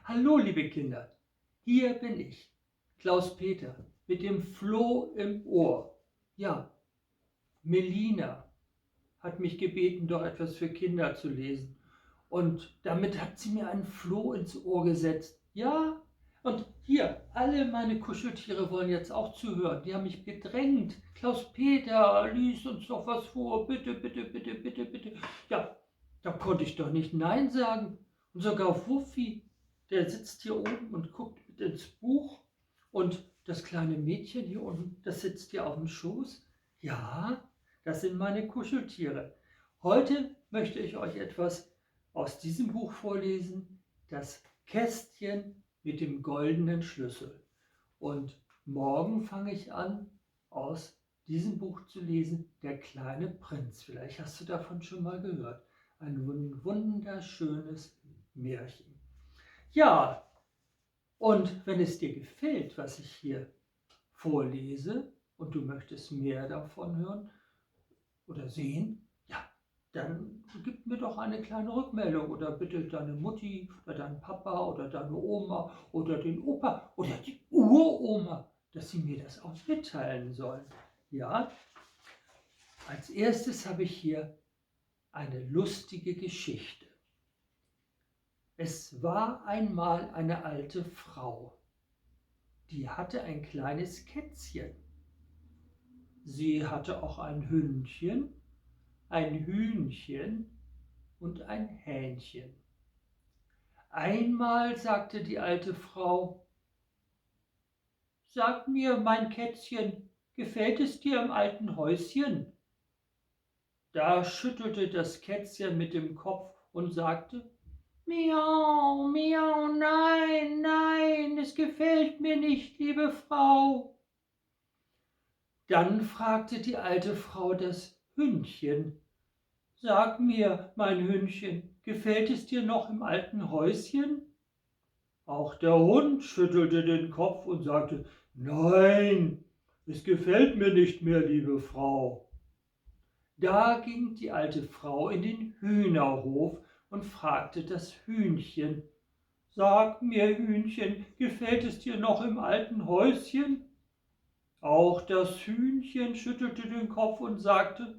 Hallo, liebe Kinder, hier bin ich, Klaus-Peter, mit dem Floh im Ohr. Ja, Melina hat mich gebeten, doch etwas für Kinder zu lesen. Und damit hat sie mir einen Floh ins Ohr gesetzt. Ja, und hier, alle meine Kuscheltiere wollen jetzt auch zuhören. Die haben mich gedrängt. Klaus-Peter, lies uns doch was vor. Bitte, bitte, bitte, bitte, bitte. Ja, da konnte ich doch nicht Nein sagen. Und sogar Wuffi, der sitzt hier oben und guckt mit ins Buch. Und das kleine Mädchen hier unten, das sitzt hier auf dem Schoß. Ja, das sind meine Kuscheltiere. Heute möchte ich euch etwas aus diesem Buch vorlesen, das Kästchen mit dem goldenen Schlüssel. Und morgen fange ich an, aus diesem Buch zu lesen, Der kleine Prinz. Vielleicht hast du davon schon mal gehört. Ein wunderschönes Märchen. Ja, und wenn es dir gefällt, was ich hier vorlese und du möchtest mehr davon hören oder sehen, ja, dann gib mir doch eine kleine Rückmeldung oder bitte deine Mutti oder deinen Papa oder deine Oma oder den Opa oder die Uroma, dass sie mir das auch mitteilen sollen. Ja, als erstes habe ich hier eine lustige Geschichte. Es war einmal eine alte Frau, die hatte ein kleines Kätzchen. Sie hatte auch ein Hündchen, ein Hühnchen und ein Hähnchen. Einmal sagte die alte Frau: Sag mir, mein Kätzchen, gefällt es dir im alten Häuschen? Da schüttelte das Kätzchen mit dem Kopf und sagte: Miau, miau, nein, nein, es gefällt mir nicht, liebe Frau. Dann fragte die alte Frau das Hündchen: Sag mir, mein Hündchen, gefällt es dir noch im alten Häuschen? Auch der Hund schüttelte den Kopf und sagte: Nein, es gefällt mir nicht mehr, liebe Frau. Da ging die alte Frau in den Hühnerhof und fragte das Hühnchen: Sag mir, Hühnchen, gefällt es dir noch im alten Häuschen? Auch das Hühnchen schüttelte den Kopf und sagte: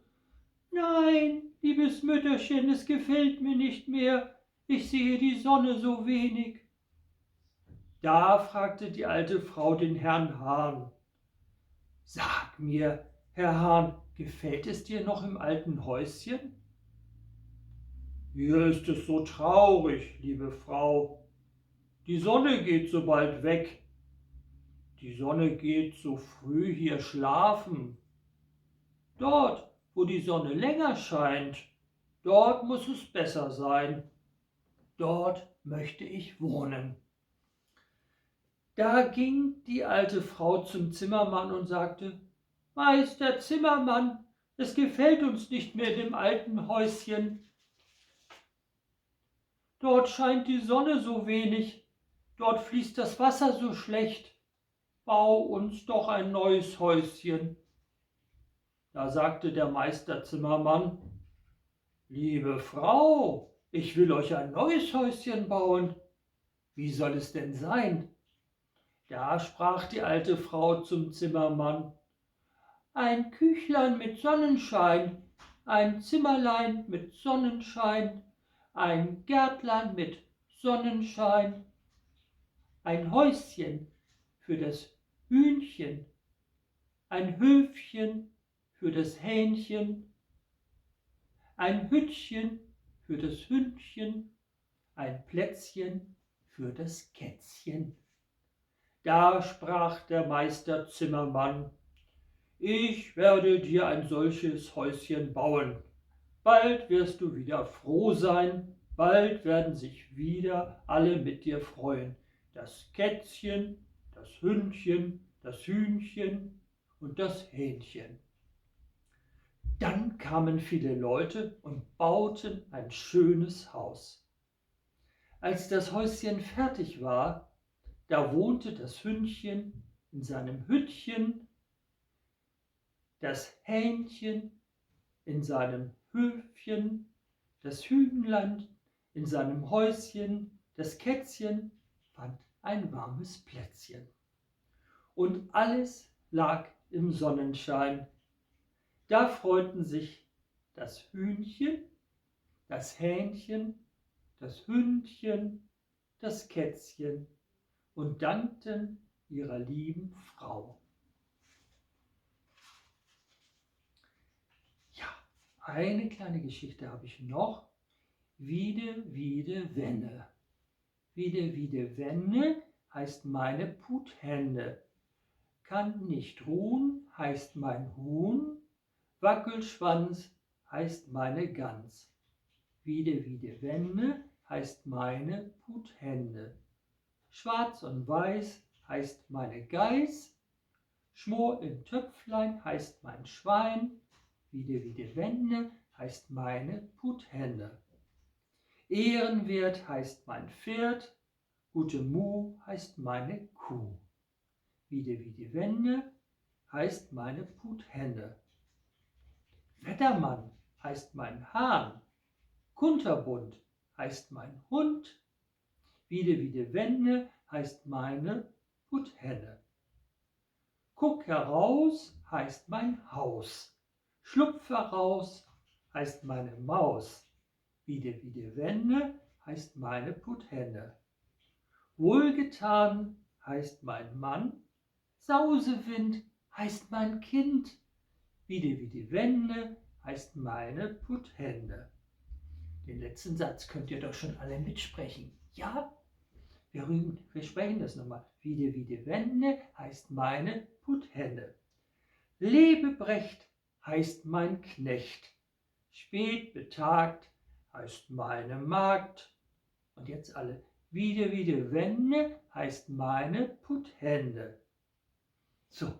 Nein, liebes Mütterchen, es gefällt mir nicht mehr. Ich sehe die Sonne so wenig. Da fragte die alte Frau den Herrn Hahn: Sag mir, Herr Hahn, gefällt es dir noch im alten Häuschen? Hier ist es so traurig, liebe Frau. Die Sonne geht so bald weg. Die Sonne geht so früh hier schlafen. Dort, wo die Sonne länger scheint, dort muss es besser sein. Dort möchte ich wohnen. Da ging die alte Frau zum Zimmermann und sagte: Meister Zimmermann, es gefällt uns nicht mehr in dem alten Häuschen. Dort scheint die Sonne so wenig, dort fließt das Wasser so schlecht. Bau uns doch ein neues Häuschen. Da sagte der Meister Zimmermann: Liebe Frau, ich will euch ein neues Häuschen bauen. Wie soll es denn sein? Da sprach die alte Frau zum Zimmermann: Ein Küchlein mit Sonnenschein, ein Zimmerlein mit Sonnenschein, ein Gärtlein mit Sonnenschein, ein Häuschen für das Hühnchen, ein Höfchen für das Hähnchen, ein Hüttchen für das Hündchen, ein Plätzchen für das Kätzchen. Da sprach der Meister Zimmermann: Ich werde dir ein solches Häuschen bauen. Bald wirst du wieder froh sein, bald werden sich wieder alle mit dir freuen. Das Kätzchen, das Hündchen, das Hühnchen und das Hähnchen. Dann kamen viele Leute und bauten ein schönes Haus. Als das Häuschen fertig war, da wohnte das Hündchen in seinem Hüttchen, das Hähnchen in seinem Höfchen, das Hühnlein in seinem Häuschen, das Kätzchen fand ein warmes Plätzchen. Und alles lag im Sonnenschein. Da freuten sich das Hühnchen, das Hähnchen, das Hündchen, das Kätzchen und dankten ihrer lieben Frau. Ja, eine kleine Geschichte habe ich noch. Wiede, wiede, wenne. Wiede, wiede, wenne heißt meine Puthände. Kann nicht ruhen heißt mein Huhn. Wackelschwanz heißt meine Gans. Wiede, wiede, wenne heißt meine Puthände. Schwarz und weiß heißt meine Geiß. Schmor in Töpflein heißt mein Schwein. Wiede, wiede, wenne heißt meine Puthände. Ehrenwert heißt mein Pferd. Gute Mu heißt meine Kuh. Wiede, wiede, wenne heißt meine Puthände. Wettermann heißt mein Hahn. Kunterbunt heißt mein Hund. Wiede, wiede, wenne heißt meine Puthände. Guck heraus heißt mein Haus. Schlupf heraus heißt meine Maus. Wiede, wiede, wenne heißt meine Puthände. Wohlgetan heißt mein Mann. Sausewind heißt mein Kind. Wiede, wiede, wenne heißt meine Puthände. Den letzten Satz könnt ihr doch schon alle mitsprechen. Ja? Wir sprechen das nochmal. Wiede, wiede, wenne heißt meine Puthände. Lebebrecht heißt mein Knecht. Spät betagt heißt meine Magd. Und jetzt alle. Wiede, wiede, wenne heißt meine Puthände. So,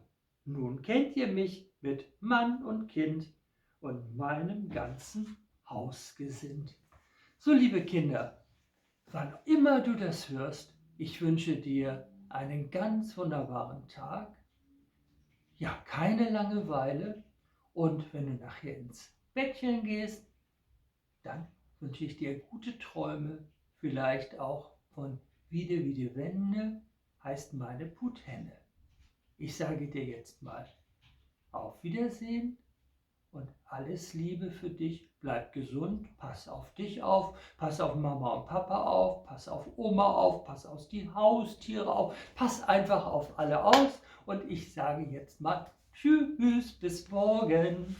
nun kennt ihr mich mit Mann und Kind und meinem ganzen Hausgesind. So, liebe Kinder, wann immer du das hörst, ich wünsche dir einen ganz wunderbaren Tag. Ja, keine Langeweile. Und wenn du nachher ins Bettchen gehst, dann wünsche ich dir gute Träume, vielleicht auch von Wiede, wiede, wenne heißt meine Puthände. Ich sage dir jetzt mal auf Wiedersehen und alles Liebe für dich. Bleib gesund, pass auf dich auf, pass auf Mama und Papa auf, pass auf Oma auf, pass auf die Haustiere auf, pass einfach auf alle auf. Und ich sage jetzt mal Tschüss, bis morgen.